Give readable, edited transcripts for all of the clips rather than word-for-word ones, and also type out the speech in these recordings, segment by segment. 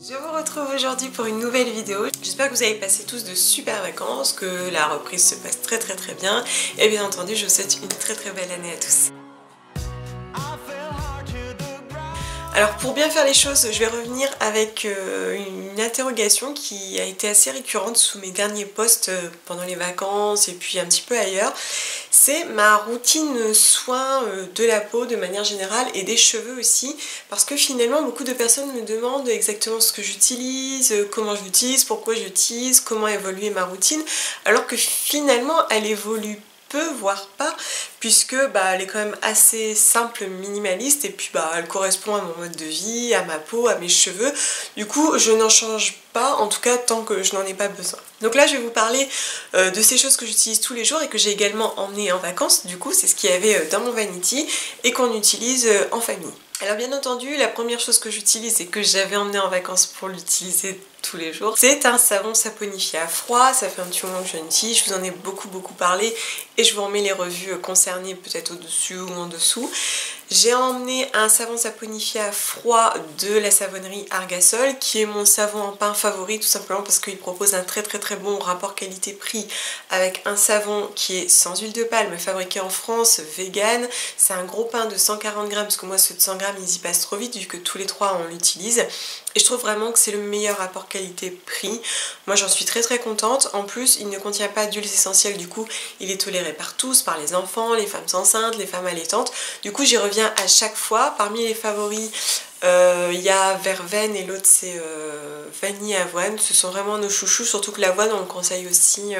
Je vous retrouve aujourd'hui pour une nouvelle vidéo. J'espère que vous avez passé tous de super vacances, que la reprise se passe très bien et bien entendu je vous souhaite une très belle année à tous. Alors pour bien faire les choses, je vais revenir avec une interrogation qui a été assez récurrente sous mes derniers posts pendant les vacances et puis un petit peu ailleurs. C'est ma routine soin de la peau de manière générale et des cheveux aussi, parce que finalement beaucoup de personnes me demandent exactement ce que j'utilise, comment je l'utilise, pourquoi je l'utilise, comment évoluer ma routine, alors que finalement elle évolue peu voire pas, puisque elle est quand même assez simple, minimaliste, et puis elle correspond à mon mode de vie, à ma peau, à mes cheveux. Du coup je n'en change pas, en tout cas tant que je n'en ai pas besoin. Donc là je vais vous parler de ces choses que j'utilise tous les jours et que j'ai également emmené en vacances. Du coup c'est ce qu'il y avait dans mon vanity et qu'on utilise en famille. Alors bien entendu, la première chose que j'utilise et que j'avais emmené en vacances pour l'utiliser tous les jours, c'est un savon saponifié à froid. Ça fait un petit moment que j'en utilise, je vous en ai beaucoup parlé et je vous remets les revues concernées peut-être au-dessus ou en dessous. J'ai emmené un savon saponifié à froid de la savonnerie Argasol, qui est mon savon en pain favori, tout simplement parce qu'il propose un très bon rapport qualité-prix avec un savon qui est sans huile de palme, fabriqué en France, vegan. C'est un gros pain de 140 grammes, parce que moi ceux de 100 grammes ils y passent trop vite vu que tous les trois on l'utilise. Et je trouve vraiment que c'est le meilleur rapport qualité-prix. Moi j'en suis très contente. En plus il ne contient pas d'huiles essentielles, du coup il est toléré par tous, par les enfants, les femmes enceintes, les femmes allaitantes. Du coup j'y reviens à chaque fois. Parmi les favoris, il y a verveine et l'autre c'est vanille avoine. Ce sont vraiment nos chouchous, surtout que l'avoine on le conseille aussi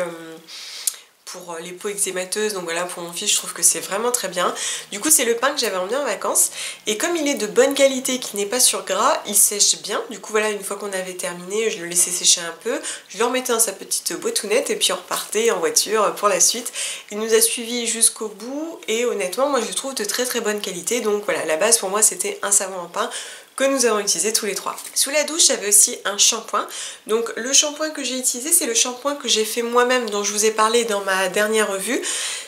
pour les peaux eczémateuses, donc voilà, pour mon fils je trouve que c'est vraiment très bien. Du coup c'est le pain que j'avais emmené en vacances, et comme il est de bonne qualité, qui n'est pas sur gras, il sèche bien. Du coup voilà, une fois qu'on avait terminé, je le laissais sécher un peu, je le remettais dans sa petite boîtounette et puis on repartait en voiture pour la suite. Il nous a suivis jusqu'au bout et honnêtement moi je le trouve de très bonne qualité. Donc voilà, la base pour moi c'était un savon en pain que nous avons utilisé tous les trois. Sous la douche j'avais aussi un shampoing. Donc le shampoing que j'ai utilisé c'est le shampoing que j'ai fait moi-même, dont je vous ai parlé dans ma dernière revue.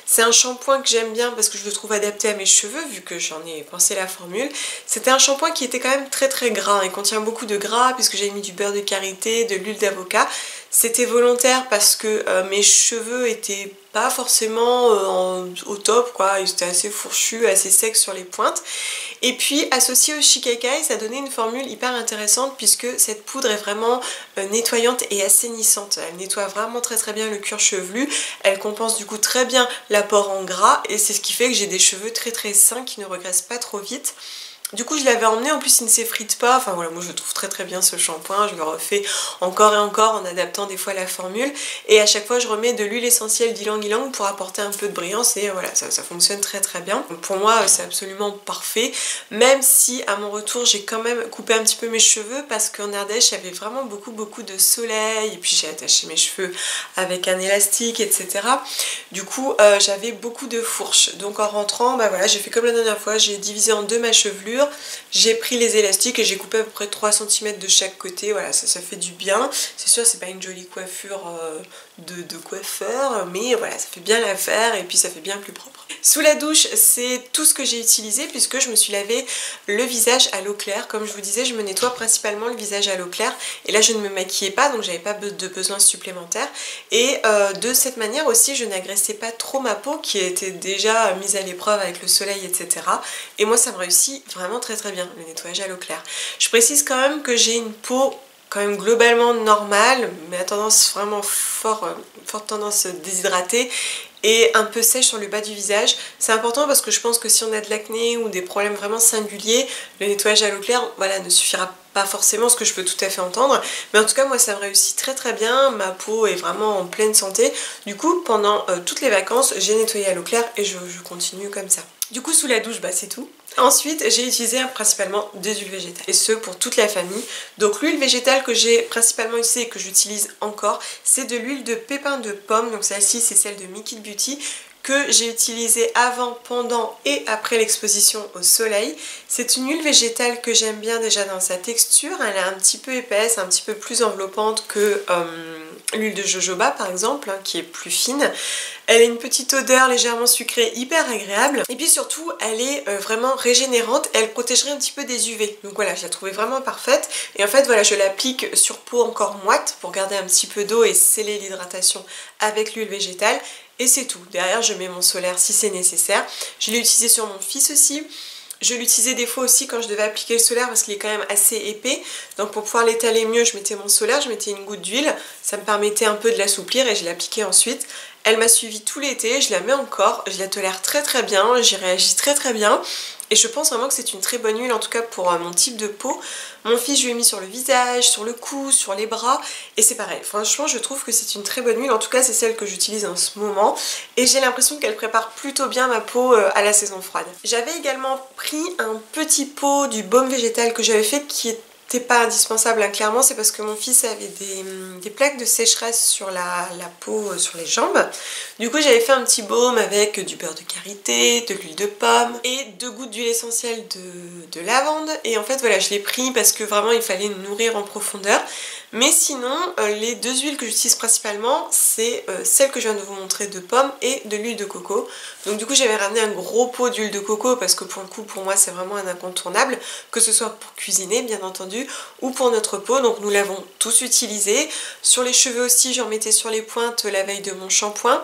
C'est un shampoing que j'aime bien parce que je le trouve adapté à mes cheveux vu que j'en ai pensé la formule. C'était un shampoing qui était quand même très gras, il contient beaucoup de gras puisque j'ai mis du beurre de karité, de l'huile d'avocat. C'était volontaire parce que mes cheveux étaient pas forcément au top quoi, ils étaient assez fourchus, assez secs sur les pointes. Et puis associé au shikakai, ça donnait une formule hyper intéressante puisque cette poudre est vraiment nettoyante et assainissante. Elle nettoie vraiment très bien le cuir chevelu, elle compense du coup très bien l'apport en gras et c'est ce qui fait que j'ai des cheveux très sains qui ne regressent pas trop vite. Du coup je l'avais emmené, en plus il ne s'effrite pas, enfin voilà, moi je trouve très bien ce shampoing, je le refais encore et encore en adaptant des fois la formule, et à chaque fois je remets de l'huile essentielle d'ylang ylang pour apporter un peu de brillance, et voilà, ça fonctionne très bien. Donc pour moi c'est absolument parfait, même si à mon retour j'ai quand même coupé un petit peu mes cheveux parce qu'en Ardèche il y avait vraiment beaucoup de soleil, et puis j'ai attaché mes cheveux avec un élastique, etc. Du coup j'avais beaucoup de fourches, donc en rentrant, voilà, j'ai fait comme la dernière fois, j'ai divisé en deux ma chevelure. J'ai pris les élastiques et j'ai coupé à peu près 3 cm de chaque côté, voilà, ça fait du bien. C'est sûr c'est pas une jolie coiffure de coiffeur, mais voilà, ça fait bien l'affaire et puis ça fait bien plus propre. Sous la douche c'est tout ce que j'ai utilisé puisque je me suis lavé le visage à l'eau claire. Comme je vous disais, je me nettoie principalement le visage à l'eau claire et là je ne me maquillais pas, donc j'avais pas de besoin supplémentaire, et de cette manière aussi je n'agressais pas trop ma peau qui était déjà mise à l'épreuve avec le soleil, etc. Et moi ça me réussit vraiment très bien le nettoyage à l'eau claire. Je précise quand même que j'ai une peau quand même globalement normale, mais à tendance vraiment forte tendance déshydratée et un peu sèche sur le bas du visage. C'est important parce que je pense que si on a de l'acné ou des problèmes vraiment singuliers, le nettoyage à l'eau claire, voilà, ne suffira pas forcément, ce que je peux tout à fait entendre, mais en tout cas moi ça me réussit très bien, ma peau est vraiment en pleine santé. Du coup pendant toutes les vacances j'ai nettoyé à l'eau claire et je continue comme ça. Du coup sous la douche c'est tout. Ensuite j'ai utilisé principalement des huiles végétales, et ce pour toute la famille. Donc l'huile végétale que j'ai principalement utilisée et que j'utilise encore, c'est de l'huile de pépins de pomme, donc celle-ci c'est celle de Mikit Beauty. que j'ai utilisé avant, pendant et après l'exposition au soleil. C'est une huile végétale que j'aime bien déjà dans sa texture, elle est un petit peu épaisse, un petit peu plus enveloppante que l'huile de jojoba par exemple, hein, qui est plus fine. Elle a une petite odeur légèrement sucrée, hyper agréable. Et puis surtout, elle est vraiment régénérante. Elle protégerait un petit peu des UV. Donc voilà, je la trouvais vraiment parfaite. Et en fait, voilà, je l'applique sur peau encore moite pour garder un petit peu d'eau et sceller l'hydratation avec l'huile végétale. Et c'est tout. Derrière, je mets mon solaire si c'est nécessaire. Je l'ai utilisé sur mon fils aussi. Je l'utilisais des fois aussi quand je devais appliquer le solaire parce qu'il est quand même assez épais. Donc pour pouvoir l'étaler mieux, je mettais mon solaire, je mettais une goutte d'huile. Ça me permettait un peu de l'assouplir et je l'appliquais ensuite. Elle m'a suivi tout l'été, je la mets encore, je la tolère très très bien, j'y réagis très très bien. Et je pense vraiment que c'est une très bonne huile, en tout cas pour mon type de peau. Mon fils, je lui ai mis sur le visage, sur le cou, sur les bras, et c'est pareil. Franchement, je trouve que c'est une très bonne huile, en tout cas c'est celle que j'utilise en ce moment. Et j'ai l'impression qu'elle prépare plutôt bien ma peau à la saison froide. J'avais également pris un petit pot du baume végétal que j'avais fait, qui est pas indispensable, hein, clairement, c'est parce que mon fils avait des plaques de sécheresse sur la peau, sur les jambes. Du coup j'avais fait un petit baume avec du beurre de karité, de l'huile de pomme et 2 gouttes d'huile essentielle de lavande. Et en fait voilà, je l'ai pris parce que vraiment il fallait nourrir en profondeur. Mais sinon, les 2 huiles que j'utilise principalement, c'est celle que je viens de vous montrer de pomme et de l'huile de coco. Donc du coup j'avais ramené un gros pot d'huile de coco parce que pour le coup pour moi c'est vraiment un incontournable, que ce soit pour cuisiner bien entendu ou pour notre peau. Donc nous l'avons tous utilisé. Sur les cheveux aussi, j'en mettais sur les pointes la veille de mon shampoing.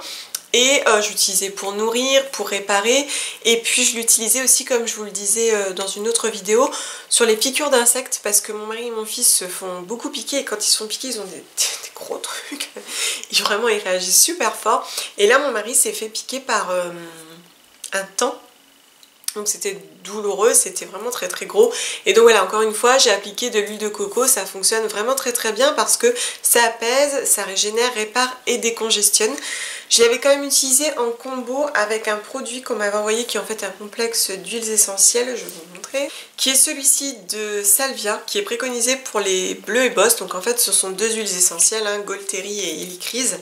Et j'utilisais pour nourrir, pour réparer, et puis je l'utilisais aussi, comme je vous le disais dans une autre vidéo, sur les piqûres d'insectes, parce que mon mari et mon fils se font beaucoup piquer, et quand ils se font piquer ils ont des gros trucs, vraiment ils réagissent super fort. Et là mon mari s'est fait piquer par un taon. Donc c'était douloureux, c'était vraiment très très gros. Et donc voilà, encore une fois, j'ai appliqué de l'huile de coco, ça fonctionne vraiment très très bien parce que ça apaise, ça régénère, répare et décongestionne. Je l'avais quand même utilisé en combo avec un produit qu'on m'avait envoyé qui est en fait un complexe d'huiles essentielles, je vais vous montrer, qui est celui-ci de Salvia, qui est préconisé pour les bleus et bosses. Donc en fait ce sont 2 huiles essentielles, hein, Golteri et Helicrise,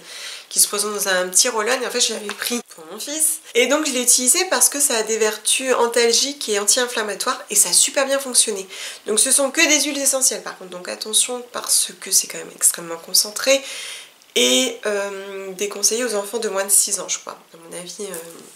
qui se présentent dans un petit roll-on, et en fait je l'avais pris pour mon fils. Et donc je l'ai utilisé parce que ça a des vertus antalgiques et anti-inflammatoires et ça a super bien fonctionné. Donc ce sont que des huiles essentielles par contre, donc attention parce que c'est quand même extrêmement concentré et déconseillé aux enfants de moins de 6 ans je crois, à mon avis,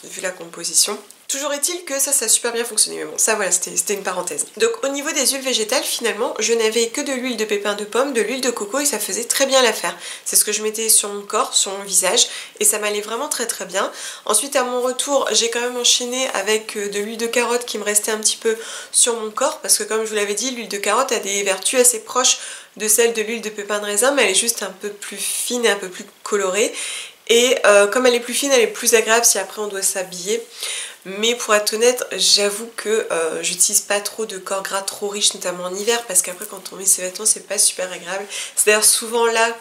vu la composition. Toujours est-il que ça a super bien fonctionné, mais bon, ça voilà, c'était une parenthèse. Donc au niveau des huiles végétales, finalement, je n'avais que de l'huile de pépins de pomme, de l'huile de coco et ça faisait très bien l'affaire. C'est ce que je mettais sur mon corps, sur mon visage et ça m'allait vraiment très très bien. Ensuite, à mon retour, j'ai quand même enchaîné avec de l'huile de carotte qui me restait un petit peu sur mon corps parce que comme je vous l'avais dit, l'huile de carotte a des vertus assez proches de celle de l'huile de pépins de raisin, mais elle est juste un peu plus fine et un peu plus colorée. Et comme elle est plus fine, elle est plus agréable si après on doit s'habiller. Mais pour être honnête, j'avoue que j'utilise pas trop de corps gras trop riches, notamment en hiver, parce qu'après quand on met ses vêtements, c'est pas super agréable. C'est d'ailleurs souvent là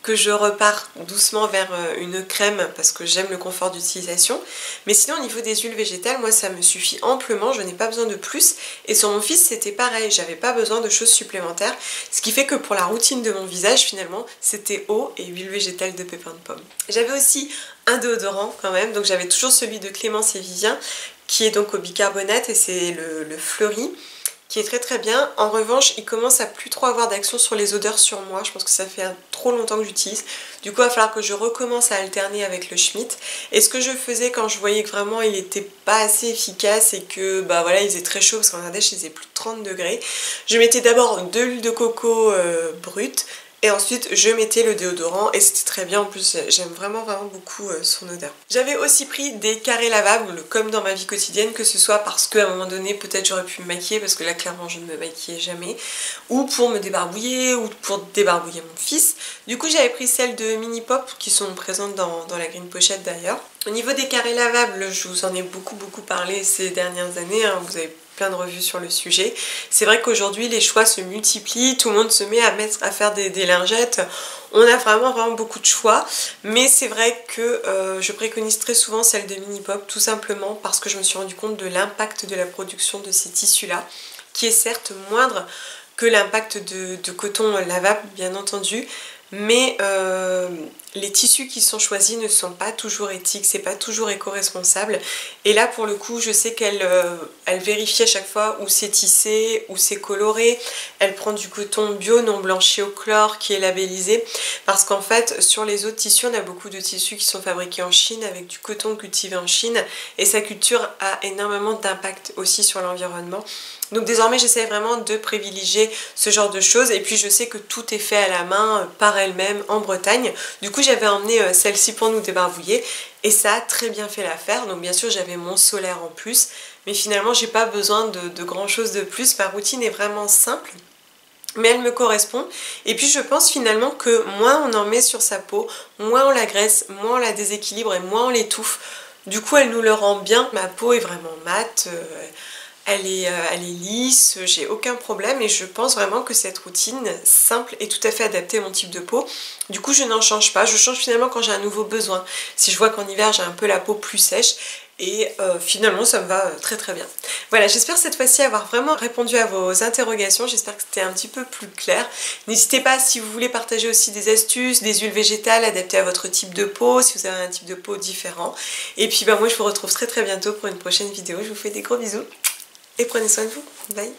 que je repars doucement vers une crème parce que j'aime le confort d'utilisation. Mais sinon au niveau des huiles végétales, moi ça me suffit amplement, je n'ai pas besoin de plus. Et sur mon fils c'était pareil, j'avais pas besoin de choses supplémentaires. Ce qui fait que pour la routine de mon visage finalement, c'était eau et huile végétale de pépins de pomme. J'avais aussi un déodorant quand même, donc j'avais toujours celui de Clémence et Vivien qui est donc au bicarbonate et c'est le Fleuri, qui est très très bien. En revanche, il commence à plus trop avoir d'action sur les odeurs sur moi. Je pense que ça fait trop longtemps que j'utilise. Du coup, il va falloir que je recommence à alterner avec le Schmitt. Et ce que je faisais quand je voyais que vraiment il était pas assez efficace et que bah voilà, il faisait très chaud parce qu'en Ardèche il faisait plus de 30 degrés, je mettais d'abord de l'huile de coco brute. Et ensuite je mettais le déodorant et c'était très bien, en plus j'aime vraiment beaucoup son odeur. J'avais aussi pris des carrés lavables comme dans ma vie quotidienne, que ce soit parce qu'à un moment donné peut-être j'aurais pu me maquiller, parce que là clairement je ne me maquillais jamais, ou pour me débarbouiller ou pour débarbouiller mon fils. Du coup j'avais pris celles de Mini Pop qui sont présentes dans la green pochette d'ailleurs. Au niveau des carrés lavables, je vous en ai beaucoup parlé ces dernières années, hein, vous avez plein de revues sur le sujet. C'est vrai qu'aujourd'hui les choix se multiplient, tout le monde se met à faire des lingettes, on a vraiment beaucoup de choix, mais c'est vrai que je préconise très souvent celle de Mini Pop, tout simplement parce que je me suis rendu compte de l'impact de la production de ces tissus là, qui est certes moindre que l'impact de coton lavable bien entendu, mais les tissus qui sont choisis ne sont pas toujours éthiques, c'est pas toujours éco-responsable. Et là pour le coup je sais qu'elle elle vérifie à chaque fois où c'est tissé, où c'est coloré. Elle prend du coton bio non blanchi au chlore qui est labellisé, parce qu'en fait sur les autres tissus on a beaucoup de tissus qui sont fabriqués en Chine avec du coton cultivé en Chine, et sa culture a énormément d'impact aussi sur l'environnement. Donc désormais j'essaie vraiment de privilégier ce genre de choses, et puis je sais que tout est fait à la main par elle-même en Bretagne. Du coup j'avais emmené celle-ci pour nous débarbouiller et ça a très bien fait l'affaire. Donc bien sûr j'avais mon solaire en plus, mais finalement j'ai pas besoin de grand chose de plus. Ma routine est vraiment simple, mais elle me correspond. Et puis je pense finalement que moins on en met sur sa peau, moins on la graisse, moins on la déséquilibre et moins on l'étouffe. Du coup elle nous le rend bien. Ma peau est vraiment mate, elle est lisse, j'ai aucun problème, et je pense vraiment que cette routine simple est tout à fait adaptée à mon type de peau. Du coup je n'en change pas, je change finalement quand j'ai un nouveau besoin. Si je vois qu'en hiver j'ai un peu la peau plus sèche, et finalement ça me va très très bien. Voilà, j'espère cette fois-ci avoir vraiment répondu à vos interrogations, j'espère que c'était un petit peu plus clair. N'hésitez pas, si vous voulez partager aussi des astuces, des huiles végétales adaptées à votre type de peau, si vous avez un type de peau différent. Et puis moi je vous retrouve très très bientôt pour une prochaine vidéo, je vous fais des gros bisous. Et prenez soin de vous. Bye.